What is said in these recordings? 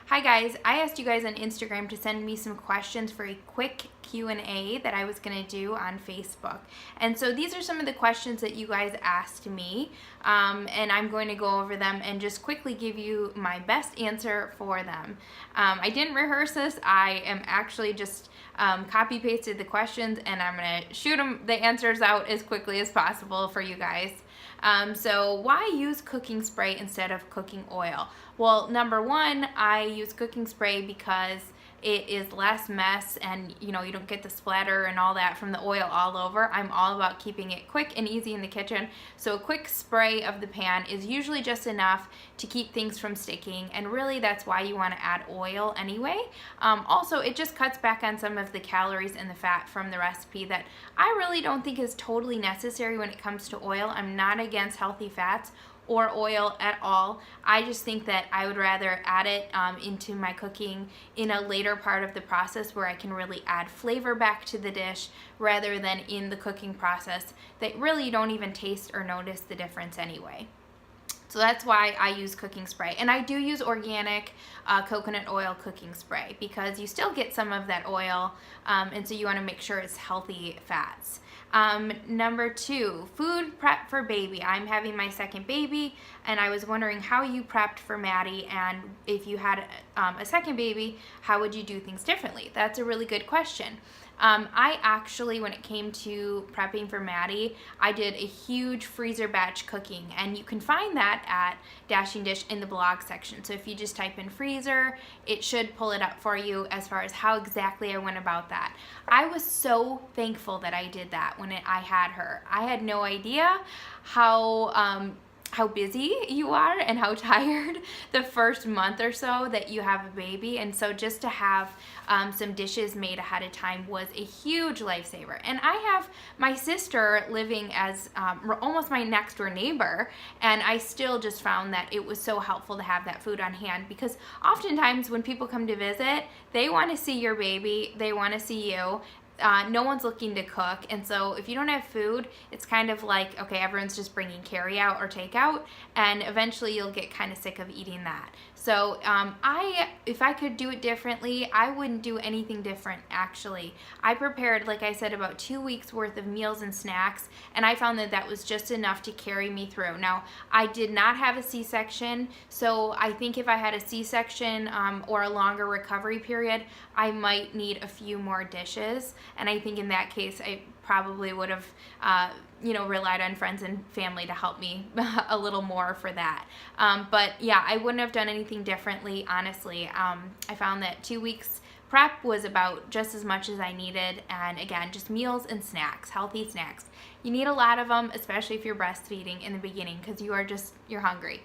Hi guys, I asked you guys on Instagram to send me some questions for a quick Q&A that I was going to do on Facebook. And so these are some of the questions that you guys asked me, and I'm going to go over them and just quickly give you my best answer for them. I didn't rehearse this. I am actually just copy pasted the questions, and I'm going to shoot the answers out as quickly as possible for you guys. So why use cooking spray instead of cooking oil? Well, number one, I use cooking spray because it is less mess, and you don't get the splatter and all that from the oil all over. I'm all about keeping it quick and easy in the kitchen. So a quick spray of the pan is usually just enough to keep things from sticking, and really that's why you want to add oil anyway. Also, it just cuts back on some of the calories and the fat from the recipe that I really don't think is totally necessary when it comes to oil. I'm not against healthy fats or oil at all. I just think that I would rather add it into my cooking in a later part of the process where I can really add flavor back to the dish rather than in the cooking process that really you don't even taste or notice the difference anyway. So that's why I use cooking spray. And I do use organic coconut oil cooking spray because you still get some of that oil, and so you want to make sure it's healthy fats. Number two, food prep for baby. I'm having my second baby, and I was wondering how you prepped for Maddie, and if you had a second baby, how would you do things differently? That's a really good question. I actually, when it came to prepping for Maddie, I did a huge freezer batch cooking, and you can find that at Dashing Dish in the blog section. So if you just type in freezer, it should pull it up for you as far as how exactly I went about that. I was so thankful that I did that when I had her. I had no idea how busy you are and how tired the first month or so that you have a baby, and so just to have some dishes made ahead of time was a huge lifesaver. And I have my sister living as almost my next door neighbor, and I still just found that it was so helpful to have that food on hand, because oftentimes when people come to visit, they want to see your baby, they want to see you. No one's looking to cook, and so if you don't have food, it's kind of like, okay, everyone's just bringing carry out or takeout, and eventually you'll get kind of sick of eating that. So if I could do it differently, I wouldn't do anything different actually. I prepared, like I said, about 2 weeks worth of meals and snacks, and I found that that was just enough to carry me through. Now, I did not have a C-section, so I think if I had a C-section or a longer recovery period, I might need a few more dishes, and I think in that case I probably would have relied on friends and family to help me a little more for that. But yeah, I wouldn't have done anything differently, honestly. I found that 2 weeks prep was about just as much as I needed, and again, just meals and snacks, healthy snacks. You need a lot of them, especially if you're breastfeeding in the beginning, because you're hungry.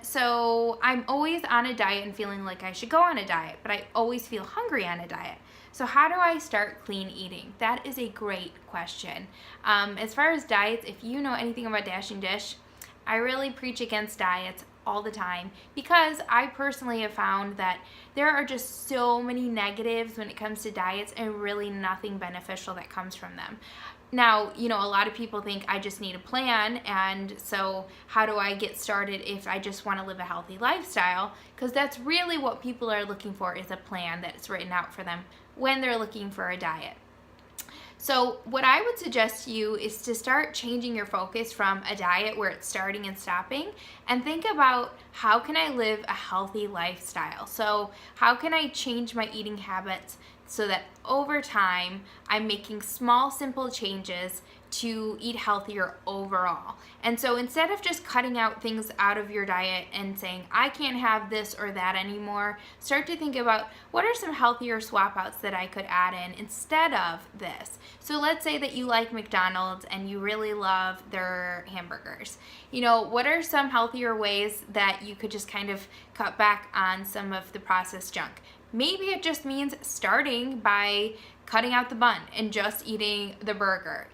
So I'm always on a diet and feeling like I should go on a diet, but I always feel hungry on a diet. So how do I start clean eating? That is a great question. As far as diets, if you know anything about Dashing Dish, I really preach against diets all the time, because I personally have found that there are just so many negatives when it comes to diets and really nothing beneficial that comes from them. Now, a lot of people think I just need a plan, and so how do I get started if I just want to live a healthy lifestyle? Because that's really what people are looking for, is a plan that's written out for them when they're looking for a diet. So what I would suggest to you is to start changing your focus from a diet where it's starting and stopping, and think about, how can I live a healthy lifestyle? So how can I change my eating habits so that over time I'm making small, simple changes to eat healthier overall? And so instead of just cutting out things out of your diet and saying, I can't have this or that anymore, start to think about, what are some healthier swap outs that I could add in instead of this? So let's say that you like McDonald's and you really love their hamburgers. What are some healthier ways that you could just kind of cut back on some of the processed junk? Maybe it just means starting by cutting out the bun and just eating the burger.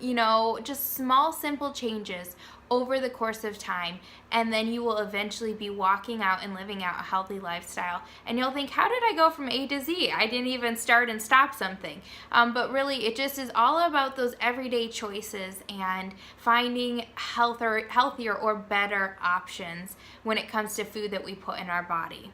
Just small, simple changes over the course of time, and then you will eventually be walking out and living out a healthy lifestyle. And you'll think, how did I go from A to Z? I didn't even start and stop something. But really, it just is all about those everyday choices and finding healthier or better options when it comes to food that we put in our body.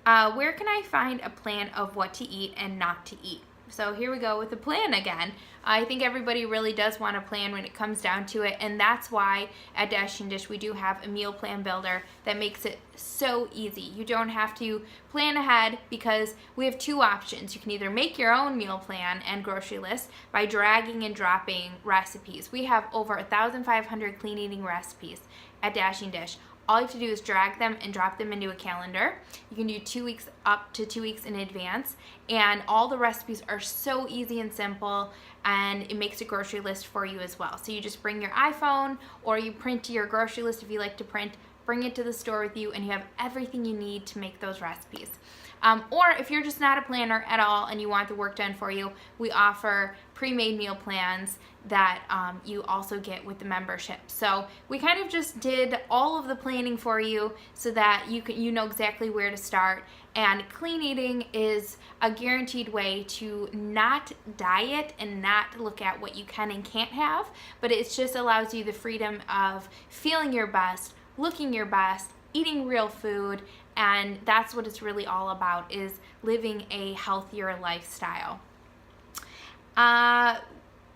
Where can I find a plan of what to eat and not to eat? So here we go with the plan again. I think everybody really does want a plan when it comes down to it, and that's why at Dashing Dish we do have a meal plan builder that makes it so easy. You don't have to plan ahead because we have two options. You can either make your own meal plan and grocery list by dragging and dropping recipes. We have over 1,500 clean eating recipes at Dashing Dish. All you have to do is drag them and drop them into a calendar. You can do 2 weeks, up to 2 weeks in advance, and all the recipes are so easy and simple, and it makes a grocery list for you as well. So you just bring your iPhone, or you print your grocery list if you like to print, bring it to the store with you, and you have everything you need to make those recipes. Or if you're just not a planner at all and you want the work done for you, we offer pre-made meal plans that you also get with the membership. So we kind of just did all of the planning for you so that you know exactly where to start. And clean eating is a guaranteed way to not diet and not look at what you can and can't have, but it just allows you the freedom of feeling your best, looking your best, eating real food, and that's what it's really all about, is living a healthier lifestyle.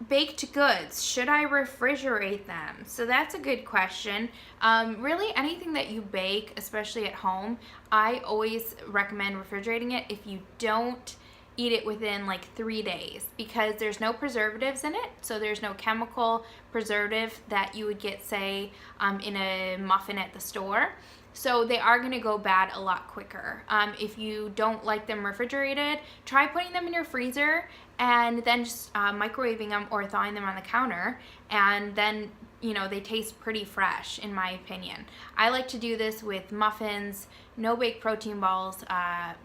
Baked goods, should I refrigerate them? So that's a good question. Really anything that you bake, especially at home, I always recommend refrigerating it if you don't eat it within like 3 days, because there's no preservatives in it. So there's no chemical preservative that you would get, say, in a muffin at the store. So they are going to go bad a lot quicker. If you don't like them refrigerated, try putting them in your freezer and then just microwaving them or thawing them on the counter, and then they taste pretty fresh, in my opinion. I like to do this with muffins, no-bake protein balls,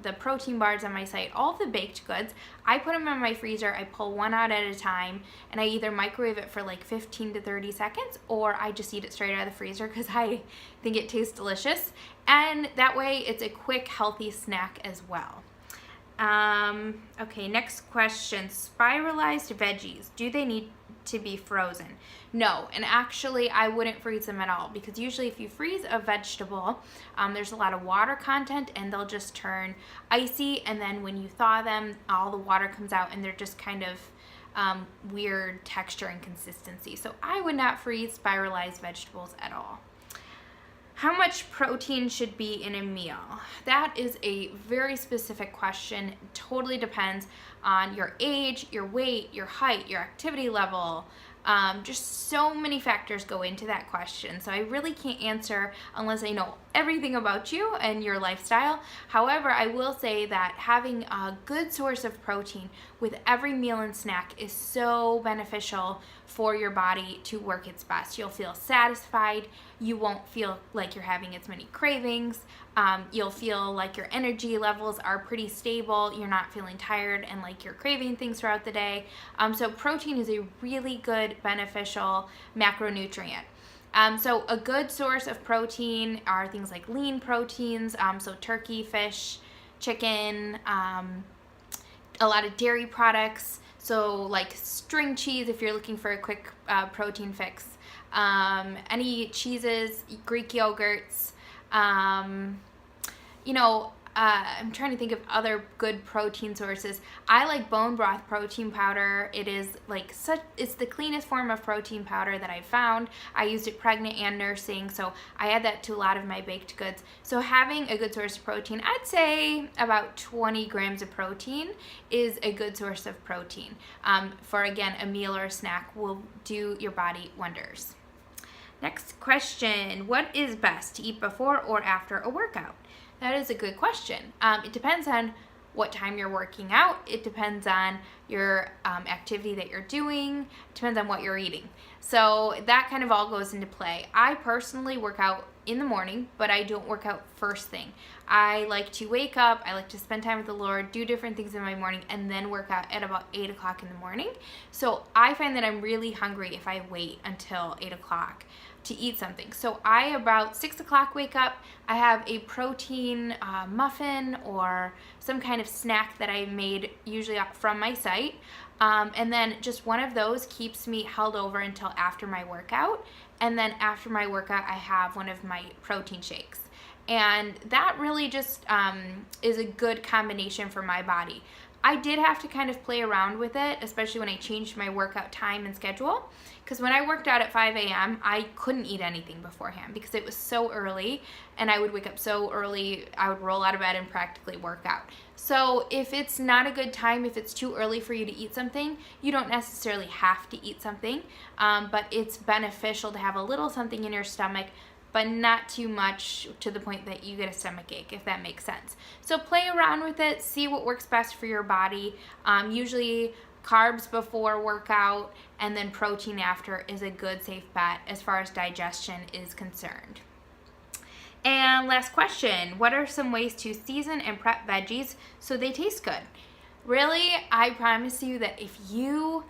the protein bars on my site, all the baked goods. I put them in my freezer, I pull one out at a time, and I either microwave it for like 15 to 30 seconds, or I just eat it straight out of the freezer because I think it tastes delicious. And that way it's a quick, healthy snack as well. Okay, next question. Spiralized veggies, do they need to be frozen? No, and actually I wouldn't freeze them at all, because usually if you freeze a vegetable, there's a lot of water content and they'll just turn icy, and then when you thaw them, all the water comes out and they're just kind of weird texture and consistency. So I would not freeze spiralized vegetables at all. How much protein should be in a meal? That is a very specific question. It totally depends on your age, your weight, your height, your activity level. Just so many factors go into that question. So I really can't answer unless I know everything about you and your lifestyle. However, I will say that having a good source of protein with every meal and snack is so beneficial for your body to work its best. You'll feel satisfied. You won't feel like you're having as many cravings. You'll feel like your energy levels are pretty stable. You're not feeling tired and like you're craving things throughout the day. So protein is a really good, beneficial macronutrient. So a good source of protein are things like lean proteins, so turkey, fish, chicken, a lot of dairy products, so like string cheese if you're looking for a quick protein fix, any cheeses, Greek yogurts, I'm trying to think of other good protein sources. I like bone broth protein powder. It is it's the cleanest form of protein powder that I've found. I used it pregnant and nursing, so I add that to a lot of my baked goods. So having a good source of protein, I'd say about 20 grams of protein is a good source of protein. For again, a meal or a snack will do your body wonders. Next question, what is best to eat before or after a workout? That is a good question. It depends on what time you're working out. It depends on your activity that you're doing. It depends on what you're eating. So that kind of all goes into play. I personally work out in the morning, but I don't work out first thing. I like to wake up, I like to spend time with the Lord, do different things in my morning, and then work out at about 8 o'clock in the morning. So I find that I'm really hungry if I wait until 8 o'clock to eat something. So I about 6 o'clock wake up, I have a protein muffin or some kind of snack that I made usually from my site. And then just one of those keeps me held over until after my workout. And then after my workout, I have one of my protein shakes. and that really just is a good combination for my body. I did have to kind of play around with it, especially when I changed my workout time and schedule, because when I worked out at 5 a.m., I couldn't eat anything beforehand because it was so early, and I would wake up so early, I would roll out of bed and practically work out. So if it's not a good time, if it's too early for you to eat something, you don't necessarily have to eat something, but it's beneficial to have a little something in your stomach, but not too much to the point that you get a stomach ache, if that makes sense. So play around with it, see what works best for your body. Usually carbs before workout and then protein after is a good safe bet as far as digestion is concerned. And last question, what are some ways to season and prep veggies so they taste good? Really, I promise you that if you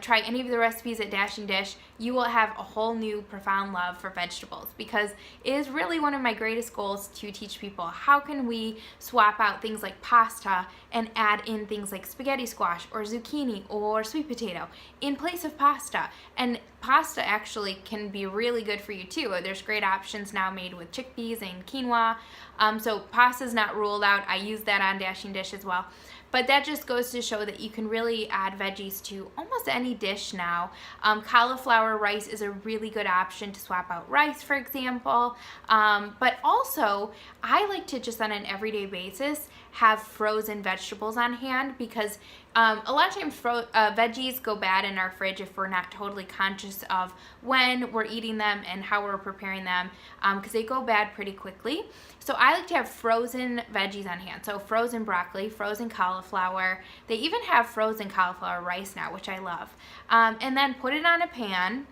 try any of the recipes at Dashing Dish, you will have a whole new profound love for vegetables, because it is really one of my greatest goals to teach people how can we swap out things like pasta and add in things like spaghetti squash or zucchini or sweet potato in place of pasta. And pasta actually can be really good for you too. There's great options now made with chickpeas and quinoa. So pasta's not ruled out. I use that on Dashing Dish as well. But that just goes to show that you can really add veggies to almost any dish now. Cauliflower rice is a really good option to swap out rice, for example. But also, I like to just on an everyday basis have frozen vegetables on hand, because a lot of times veggies go bad in our fridge if we're not totally conscious of when we're eating them and how we're preparing them, because they go bad pretty quickly. So I like to have frozen veggies on hand. So frozen broccoli, frozen cauliflower. They even have frozen cauliflower rice now, which I love. And then put it on a pan,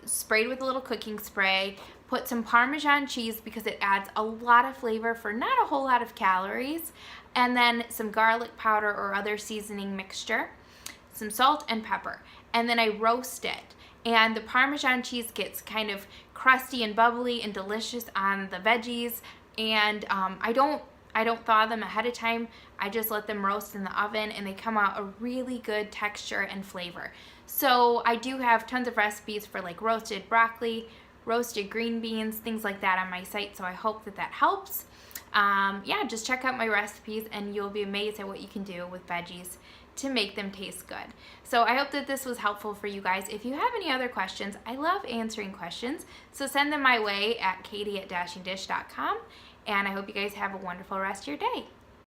sprayed with a little cooking spray. Put some Parmesan cheese because it adds a lot of flavor for not a whole lot of calories. And then some garlic powder or other seasoning mixture, some salt and pepper. And then I roast it. And the Parmesan cheese gets kind of crusty and bubbly and delicious on the veggies. And I don't thaw them ahead of time. I just let them roast in the oven, and they come out a really good texture and flavor. So I do have tons of recipes for like roasted broccoli, roasted green beans, things like that on my site, so I hope that helps. Yeah, just check out my recipes and you'll be amazed at what you can do with veggies to make them taste good. So I hope that this was helpful for you guys. If you have any other questions, I love answering questions, so send them my way at katie@dashingdish.com, and I hope you guys have a wonderful rest of your day.